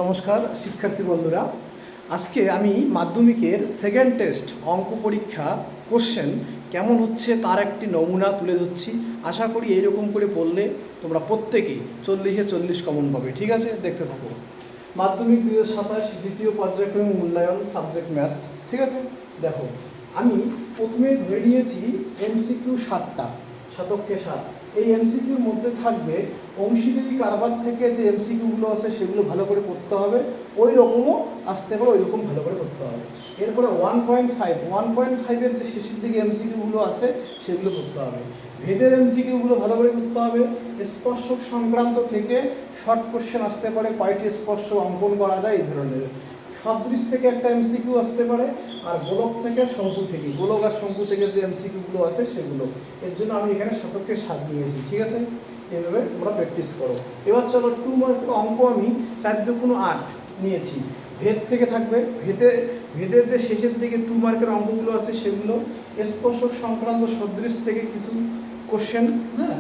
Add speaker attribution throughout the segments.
Speaker 1: নমস্কার শিক্ষার্থী বন্ধুরা, আজকে আমি মাধ্যমিকের সেকেন্ড টেস্ট অঙ্ক পরীক্ষা কোশ্চেন কেমন হচ্ছে তার একটি নমুনা তুলে ধরছি। আশা করি এইরকম করে পড়লে তোমরা প্রত্যেকেই 40-এ 40 কমন পাবে। ঠিক আছে, দেখতে থাকো। মাধ্যমিক 2027 দ্বিতীয় পর্যায়ক্রমিক মূল্যায়ন সাবজেক্ট ম্যাথ। ঠিক আছে, দেখো আমি প্রথমে ধরে নিয়েছি এমসিকিউ 7টা, শতককে 7। এই এমসিকিউর মধ্যে থাকবে অংশীদারি কারবার থেকে যে এমসিকিউগুলো আছে সেগুলো ভালো করে করতে হবে, ওই রকমও আসতে পারে, ওই রকম ভালো করে করতে হবে। এরপরে 1.5-এর যে শেষের দিকে এমসিকিউগুলো আছে সেগুলো করতে হবে। ভেদের এমসিকিউগুলো ভালো করে করতে হবে। স্পর্শক সংক্রান্ত থেকে শর্ট কোশ্চেন আসতে পারে, কয়টি স্পর্শ অঙ্কন করা যায় এই ধরনের। সদৃশ থেকে একটা এমসিকিউ আসতে পারে, আর গোলক থেকে শঙ্কু থেকে, গোলক আর শঙ্কু থেকে যে এমসিকিউগুলো আছে সেগুলো। এর জন্য আমি এখানে শতককে 7 নিয়েছি। ঠিক আছে, এইভাবে তোমরা প্র্যাকটিস করো। এবার চলো 2 মার্কের অঙ্ক আমি 4×8 নিয়েছি। ভেদ থেকে থাকবে, ভেদের যে শেষের দিকে 2 মার্কের অঙ্কগুলো আছে সেগুলো। স্পর্শক সংক্রান্ত সদৃশ থেকে কিছু কোশ্চেন, হ্যাঁ,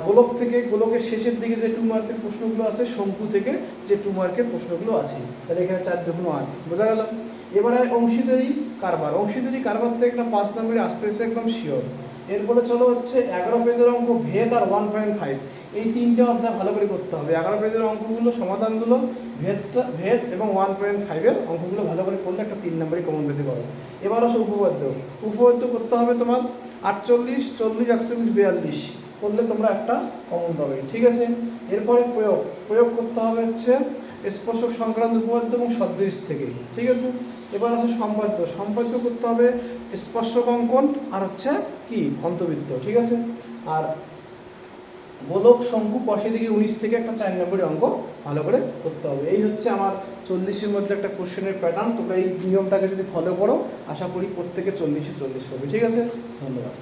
Speaker 1: গোলক থেকে, গোলকের শেষের দিকে যে 2 মার্কের প্রশ্নগুলো আছে, শঙ্কু থেকে যে 2 মার্কের প্রশ্নগুলো আছে। তাহলে এখানে 4×8 বোঝা গেল। এবারে অংশীদারি কারবার থেকে একটা 5 নম্বরে আসতেছে একদম শিওর। এরপরে চলো হচ্ছে 11 পেজের অঙ্ক, ভেদ আর 1.5। এই 3টে অধ্যায় ভালো করে করতে হবে। 11 পেজের অঙ্কগুলো সমাধানগুলো, ভেদ এবং 1.5-এর অঙ্কগুলো ভালো করে করলে একটা 3 নম্বরই কমন পেতে পারো। এবার আসো উপপাদ্য করতে হবে তোমার 48, 40, 41, 42 করলে তোমরা একটা কমন পাবে। ঠিক আছে, এরপরে প্রয়োগ করতে হবে হচ্ছে স্পর্শক সংক্রান্ত উপপাদ্য এবং সদৃশ থেকে। ঠিক আছে, এবার আছে সম্পাদ্য করতে হবে স্পর্শক অঙ্কন আর হচ্ছে কি অন্তবৃত্ত। ঠিক আছে, আর গোলক শঙ্কু কষে দিকে 19 থেকে একটা 4 নম্বরের অঙ্ক ভালো করে করতে হবে। এই হচ্ছে আমার 40-এর মধ্যে একটা কোশ্চেনের প্যাটার্ন। তোমরা এই নিয়মটাকে যদি ফলো করো, আশা করি প্রত্যেকে 40-এ 40 পাবে। ঠিক আছে, ধন্যবাদ।